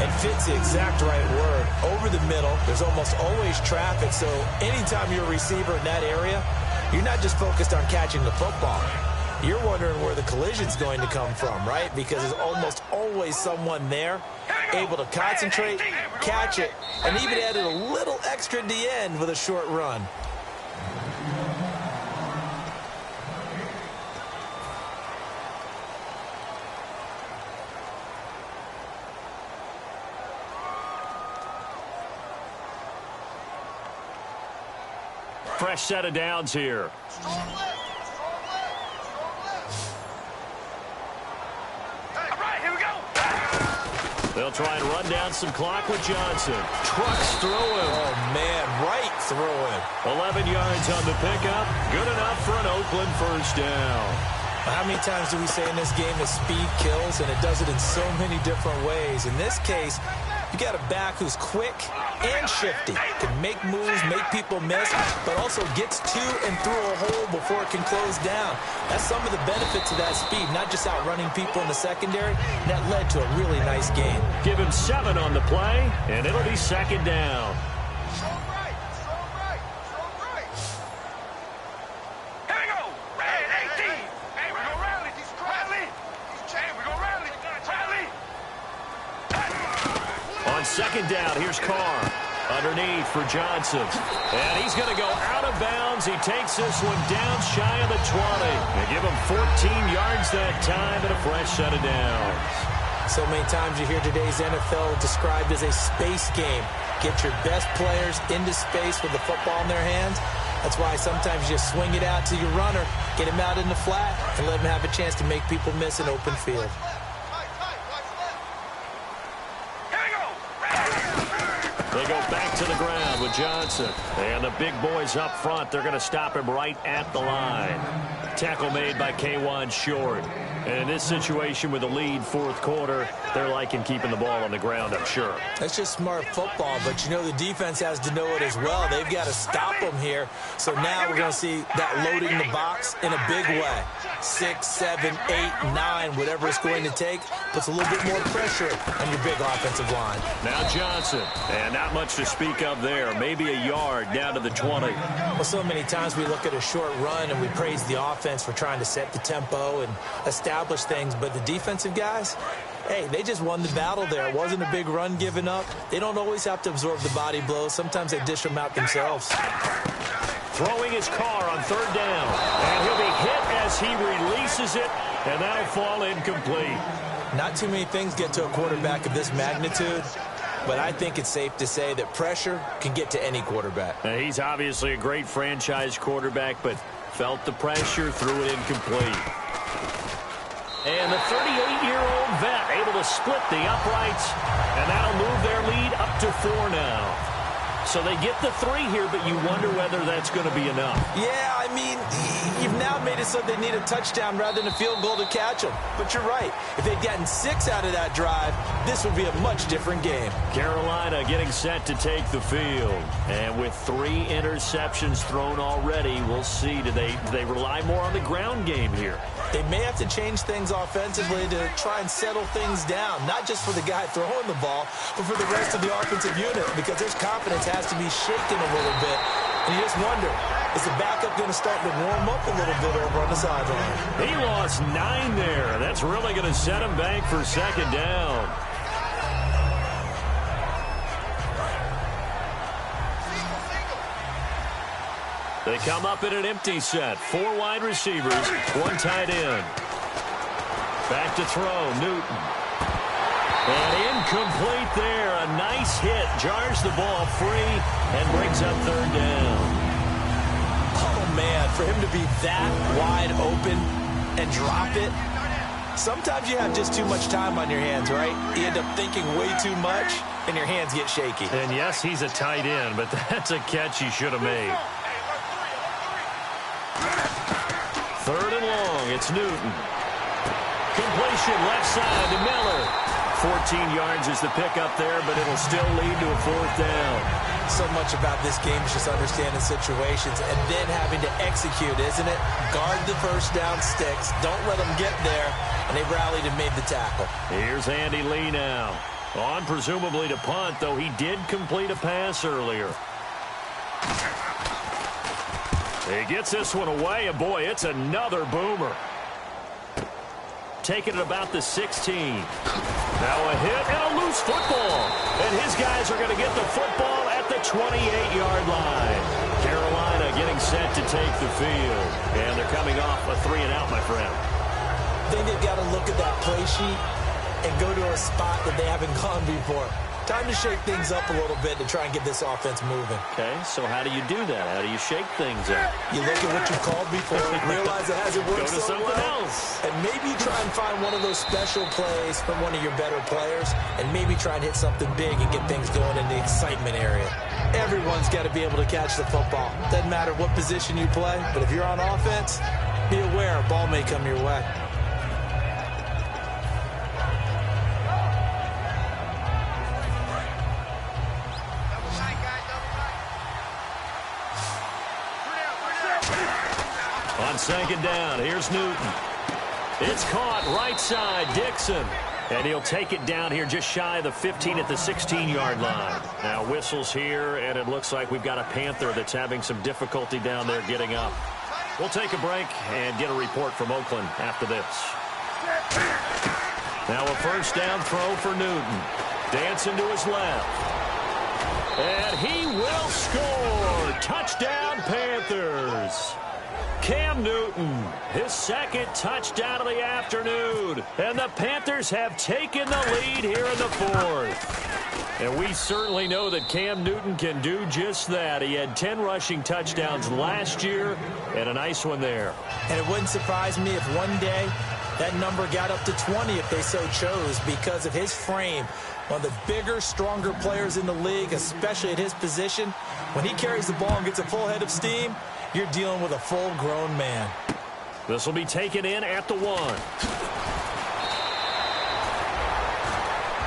And fit's the exact right word. Over the middle, there's almost always traffic, so anytime you're a receiver in that area, you're not just focused on catching the football. You're wondering where the collision's going to come from, right? Because there's almost always someone there able to concentrate, catch it, and even added a little extra at the end with a short run. Fresh set of downs here. They'll try and run down some clock with Johnson. Trucks through him. Oh, man, right through him. 11 yards on the pickup. Good enough for an Oakland first down. How many times do we say in this game that speed kills, and it does it in so many different ways? In this case, you got a back who's quick and shifty, can make moves, make people miss, but also gets to and through a hole before it can close down. That's some of the benefits of that speed, not just outrunning people in the secondary. And that led to a really nice game. Give him 7 on the play, and it'll be second down. Second down, here's Carr. Underneath for Johnson. And he's going to go out of bounds. He takes this one down shy of the 20. They give him 14 yards that time and a fresh set of downs. So many times you hear today's NFL described as a space game. Get your best players into space with the football in their hands. That's why sometimes you just swing it out to your runner, get him out in the flat, and let him have a chance to make people miss an open field. They go back to the ground with Johnson. And the big boys up front, they're going to stop him right at the line. Tackle made by K'Wan Short. And in this situation with the lead fourth quarter, they're liking keeping the ball on the ground, I'm sure. That's just smart football, but you know the defense has to know it as well. They've got to stop them here. So now we're going to see that loading the box in a big way. 6, 7, 8, 9, whatever it's going to take, puts a little bit more pressure on your big offensive line. Now Johnson, and not much to speak of there. Maybe a yard down to the 20. Well, so many times we look at a short run and we praise the offense for trying to set the tempo and establish things, but the defensive guys, hey, they just won the battle there. It wasn't a big run given up. They don't always have to absorb the body blows. Sometimes they dish them out themselves. Throwing his car on third down. And he'll be hit as he releases it, and that'll fall incomplete. Not too many things get to a quarterback of this magnitude, but I think it's safe to say that pressure can get to any quarterback. Now, he's obviously a great franchise quarterback, but felt the pressure, threw it incomplete. And the 38-year-old vet able to split the uprights, and that'll move their lead up to 4 now. So they get the 3 here, but you wonder whether that's going to be enough. Yeah, I mean, you've now made it so they need a touchdown rather than a field goal to catch them. But you're right. If they'd gotten 6 out of that drive, this would be a much different game. Carolina getting set to take the field. And with 3 interceptions thrown already, we'll see. Do they rely more on the ground game here? They may have to change things offensively to try and settle things down, not just for the guy throwing the ball, but for the rest of the offensive unit, because his confidence has to be shaken a little bit. And you just wonder, is the backup going to start to warm up a little bit over on the sideline? He lost 9 there. That's really going to set him back for second down. They come up in an empty set. 4 wide receivers, 1 tight end. Back to throw, Newton. And incomplete there. A nice hit. Jars the ball free and brings up third down. Oh, man, for him to be that wide open and drop it. Sometimes you have just too much time on your hands, right? You end up thinking way too much, and your hands get shaky. And yes, he's a tight end, but that's a catch he should have made. Third and long, it's Newton. Completion left side to Miller. 14 yards is the pickup there, but it'll still lead to a 4th down. So much about this game is just understanding situations and then having to execute, isn't it? Guard the first down sticks. Don't let them get there. And they rallied and made the tackle. Here's Andy Lee now. On presumably to punt, though he did complete a pass earlier. He gets this one away, and boy, it's another boomer. Taking it about the 16. Now a hit and a loose football. And his guys are going to get the football at the 28-yard line. Carolina getting set to take the field. And they're coming off a 3-and-out, my friend. I think they've got to look at that play sheet and go to a spot that they haven't gone before. Time to shake things up a little bit to try and get this offense moving. Okay, so how do you do that? How do you shake things up? You look at what you called before, realize it hasn't worked Go to so something well, else. and maybe try and find one of those special plays from one of your better players, and maybe try and hit something big and get things going in the excitement area. Everyone's got to be able to catch the football. Doesn't matter what position you play, but if you're on offense, be aware a ball may come your way. On second down, here's Newton. It's caught right side, Dixon. And he'll take it down here just shy of the 15 at the 16-yard line. Now whistles here, and it looks like we've got a Panther that's having some difficulty down there getting up. We'll take a break and get a report from Oakland after this. Now a first down throw for Newton. Dancing to his left. And he will score. Touchdown, Panthers. Cam Newton, his second touchdown of the afternoon. And the Panthers have taken the lead here in the fourth. And we certainly know that Cam Newton can do just that. He had 10 rushing touchdowns last year and a nice one there. And it wouldn't surprise me if one day that number got up to 20 if they so chose because of his frame. One of the bigger, stronger players in the league, especially at his position. When he carries the ball and gets a full head of steam, you're dealing with a full-grown man. This will be taken in at the 1.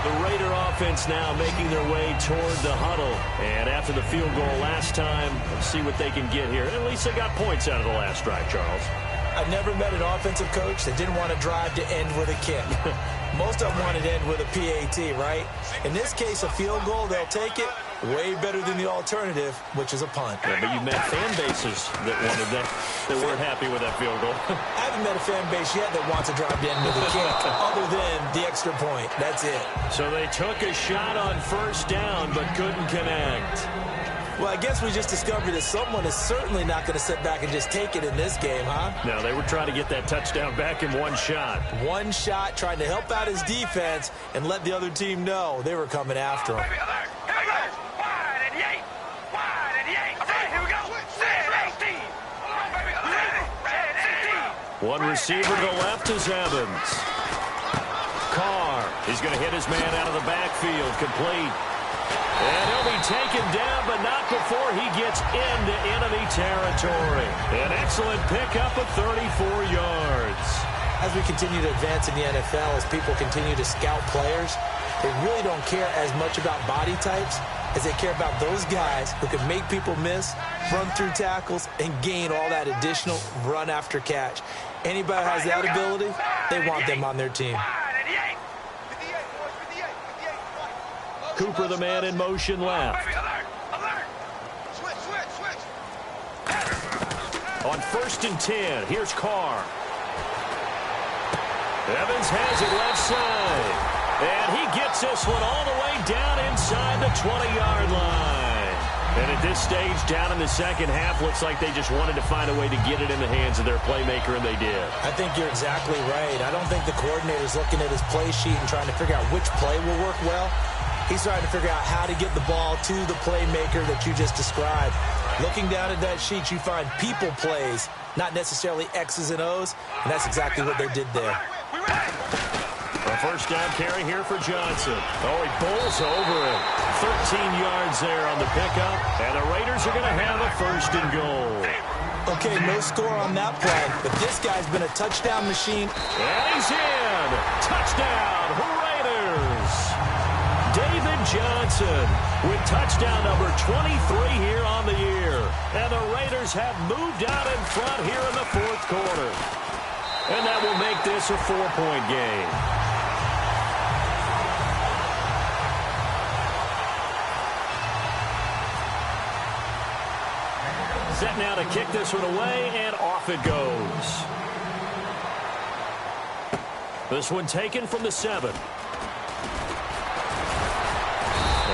The Raider offense now making their way toward the huddle. And after the field goal last time, let's see what they can get here. At least they got points out of the last drive, Charles. I've never met an offensive coach that didn't want to drive to end with a kick. Most of them wanted to end with a PAT, right? In this case, a field goal, they'll take it. Way better than the alternative, which is a punt. Yeah, but you've met fan bases that wanted that weren't happy with that field goal. I haven't met a fan base yet that wants to drive to end with a kick, other than the extra point. That's it. So they took a shot on first down, but couldn't connect. Well, I guess we just discovered that someone is certainly not going to sit back and just take it in this game, huh? No, they were trying to get that touchdown back in one shot. One shot, trying to help out his defense and let the other team know they were coming after him. One receiver to the left is Evans. Carr, he's going to hit his man out of the backfield, complete. And he'll be taken down, but not before he gets into enemy territory. An excellent pickup of 34 yards. As we continue to advance in the NFL, as people continue to scout players, they really don't care as much about body types as they care about those guys who can make people miss, run through tackles, and gain all that additional run after catch. Anybody who has that ability, they want them on their team. Cooper, the man in motion left. On 1st and 10, here's Carr. Evans has it left side. And he gets this one all the way down inside the 20-yard line. And at this stage, down in the second half, looks like they just wanted to find a way to get it in the hands of their playmaker, and they did. I think you're exactly right. I don't think the coordinator's looking at his play sheet and trying to figure out which play will work well. He's trying to figure out how to get the ball to the playmaker that you just described. Looking down at that sheet, you find people plays, not necessarily X's and O's, and that's exactly what they did there. A first down carry here for Johnson. Oh, he bowls over it. 13 yards there on the pickup, and the Raiders are going to have a 1st and goal. Okay, no score on that play, but this guy's been a touchdown machine. And he's in. Touchdown, Raiders. David Johnson with touchdown number 23 here on the year. And the Raiders have moved out in front here in the 4th quarter. And that will make this a 4-point game. Set now to kick this one away, and off it goes. This one taken from the 7.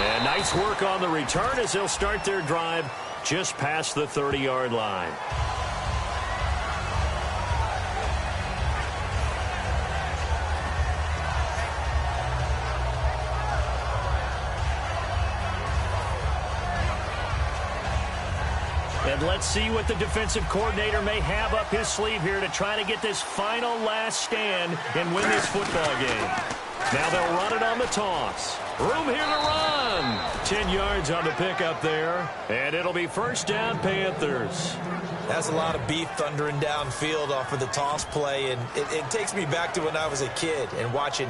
And nice work on the return as they'll start their drive just past the 30-yard line. And let's see what the defensive coordinator may have up his sleeve here to try to get this final last stand and win this football game. Now they'll run it on the toss. Room here to run. 10 yards on the pickup there. And it'll be first down, Panthers. That's a lot of beef thundering downfield off of the toss play. And it takes me back to when I was a kid and watching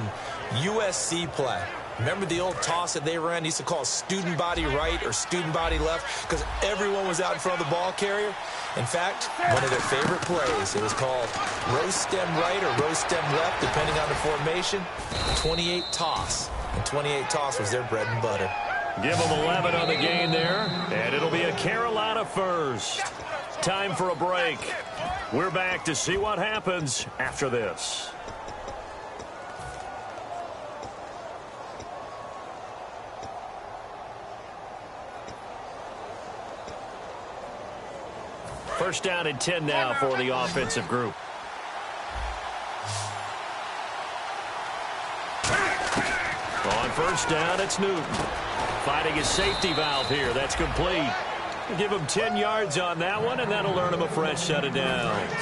USC play. Remember the old toss that they ran? They used to call it student body right or student body left because everyone was out in front of the ball carrier. In fact, one of their favorite plays, it was called roast stem right or roast stem left, depending on the formation. 28 toss. And 28 toss was their bread and butter. Give them 11 on the game there, and it'll be a Carolina first. Time for a break. We're back to see what happens after this. First down and 10 now for the offensive group. On first down, it's Newton. Finding his safety valve here. That's complete. Give him 10 yards on that one, and that'll earn him a fresh set of downs.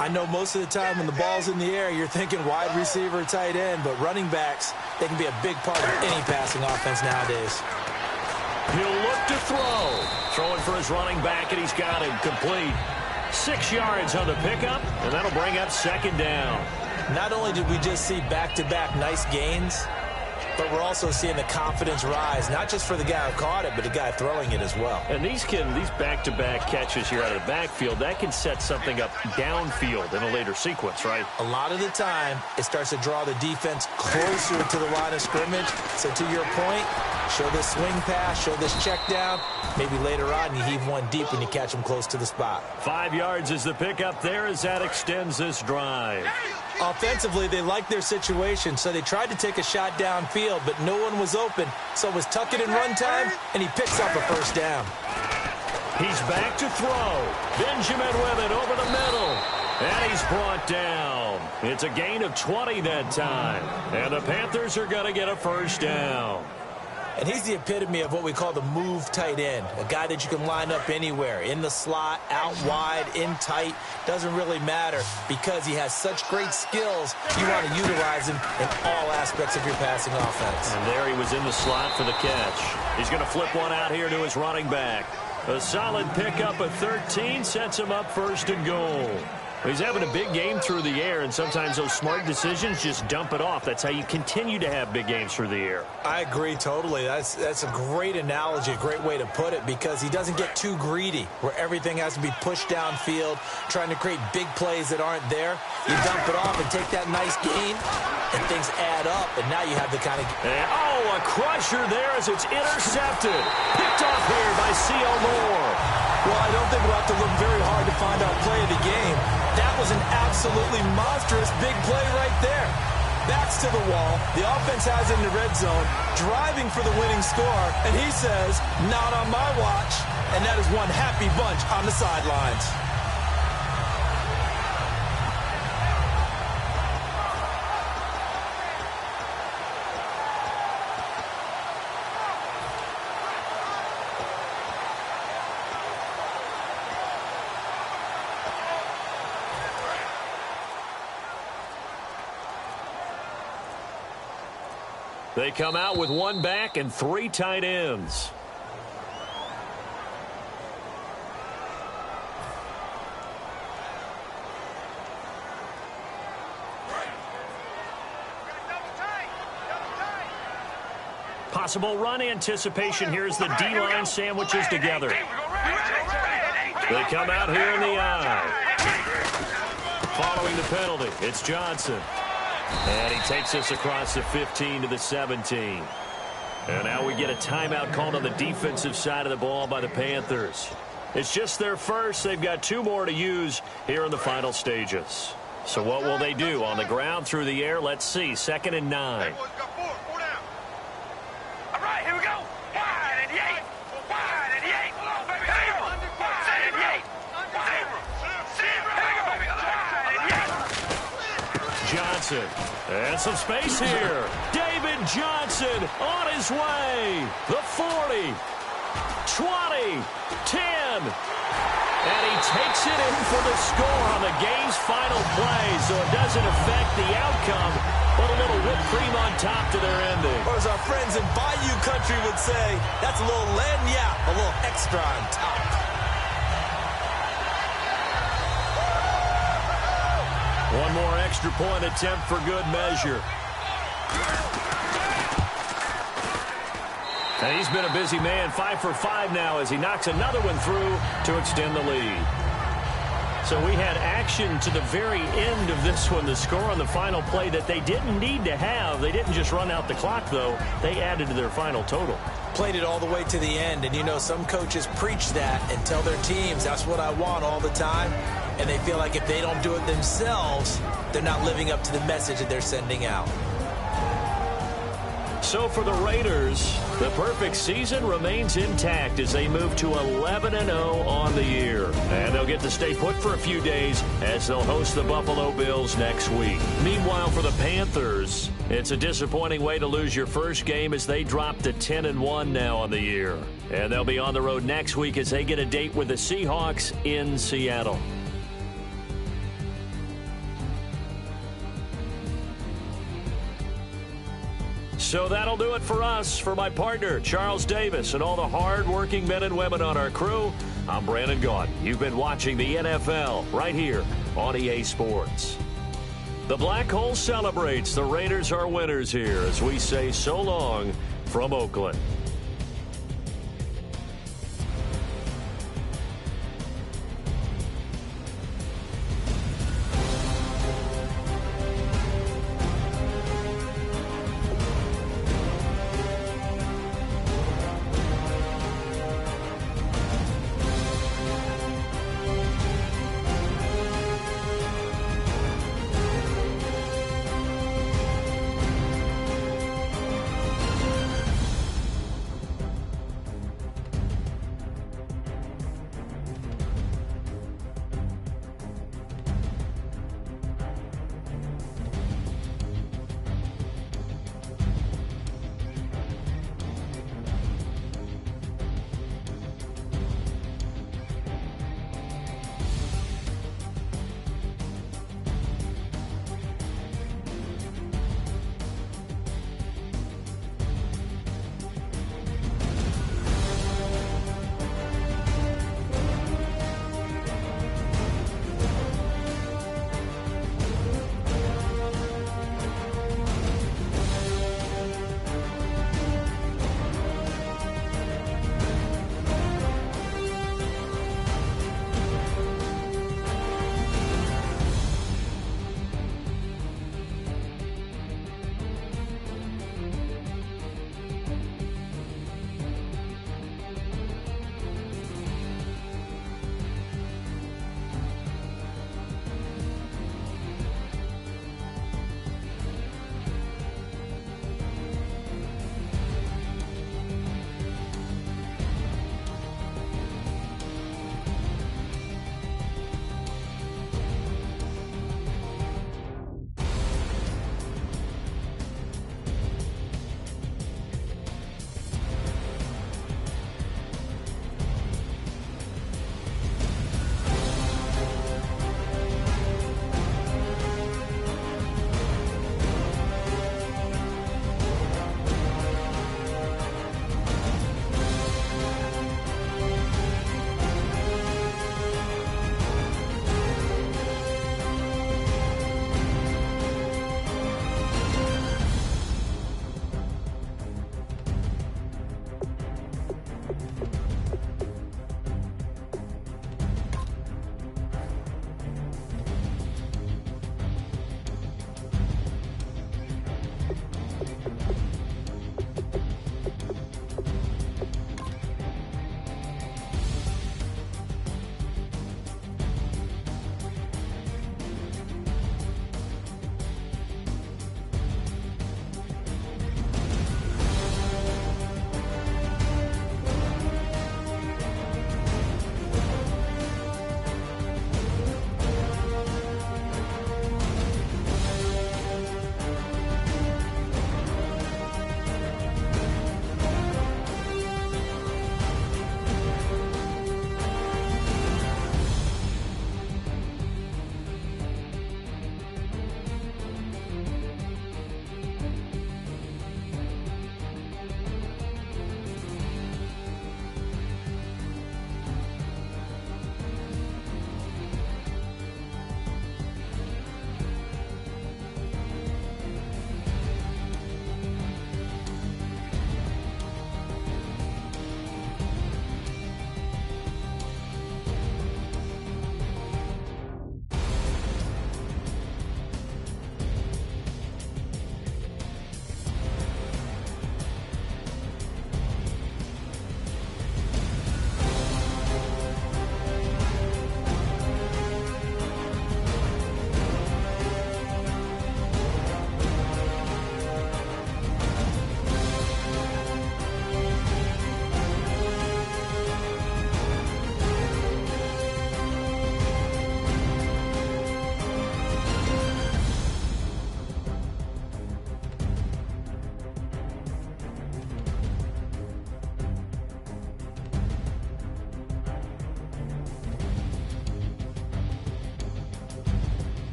I know most of the time when the ball's in the air, you're thinking wide receiver, tight end, but running backs, they can be a big part of any passing offense nowadays. He'll look to throw. Throwing for his running back, and he's got him complete. 6 yards on the pickup, and that'll bring up second down. Not only did we just see back-to-back nice gains, but we're also seeing the confidence rise, not just for the guy who caught it, but the guy throwing it as well. And these back-to-back catches here out of the backfield, that can set something up downfield in a later sequence, right? A lot of the time, it starts to draw the defense closer to the line of scrimmage. So to your point, show this swing pass, show this check down. Maybe later on you heave one deep when you catch them close to the spot. 5 yards is the pickup there as that extends this drive. Offensively, they liked their situation, so they tried to take a shot downfield, but no one was open. So it was tuck it in run time, and he picks up a first down. He's back to throw. Benjamin with it over the middle. And he's brought down. It's a gain of 20 that time. And the Panthers are going to get a first down. And he's the epitome of what we call the move tight end, a guy that you can line up anywhere, in the slot, out wide, in tight, doesn't really matter because he has such great skills. You want to utilize him in all aspects of your passing offense. And there he was in the slot for the catch. He's going to flip one out here to his running back. A solid pickup of 13 sets him up first and goal. He's having a big game through the air, and sometimes those smart decisions just dump it off. That's how you continue to have big games through the air. I agree totally. That's a great analogy, a great way to put it, because he doesn't get too greedy where everything has to be pushed downfield, trying to create big plays that aren't there. You dump it off and take that nice gain, and things add up, and now you have the kind of... a crusher there as it's intercepted. Picked off here by C.O. Moore. Well, I don't think we'll have to look very hard to find our play of the game. That was an absolutely monstrous big play right there. Backs to the wall. The offense has it in the red zone, driving for the winning score, and he says, not on my watch. And that is one happy bunch on the sidelines. They come out with one back and 3 tight ends. Possible run anticipation. Here's the D-line sandwiches together. They come out here in the eye. Following the penalty, it's Johnson. And he takes us across the 15 to the 17. And now we get a timeout called on the defensive side of the ball by the Panthers. It's just their first. They've got 2 more to use here in the final stages. So what will they do? On the ground, through the air? Let's see. 2nd and 9. All right, here we go. Wide and yank. Wide and yank. Zero. Wide and yank. Zero. Here we go, baby. Wide and yank. Johnson. And some space here. David Johnson on his way. The 40. 20. 10. And he takes it in for the score on the game's final play, so it doesn't affect the outcome, but a little whipped cream on top to their ending. Or as our friends in Bayou Country would say, that's a little lagniappe, a little extra on top. One more extra point attempt for good measure. And he's been a busy man, 5 for 5 now as he knocks another one through to extend the lead. So we had action to the very end of this one, the score on the final play that they didn't need to have. They didn't just run out the clock, though. They added to their final total. Played it all the way to the end, and you know some coaches preach that and tell their teams that's what I want all the time, and they feel like if they don't do it themselves, they're not living up to the message that they're sending out. So for the Raiders, the perfect season remains intact as they move to 11-0 on the year. And they'll get to stay put for a few days as they'll host the Buffalo Bills next week. Meanwhile, for the Panthers, it's a disappointing way to lose your first game as they drop to 10-1 now on the year. And they'll be on the road next week as they get a date with the Seahawks in Seattle. So that'll do it for us. For my partner, Charles Davis, and all the hard-working men and women on our crew, I'm Brandon Gaudin. You've been watching the NFL right here on EA Sports. The Black Hole celebrates. The Raiders are winners here as we say so long from Oakland.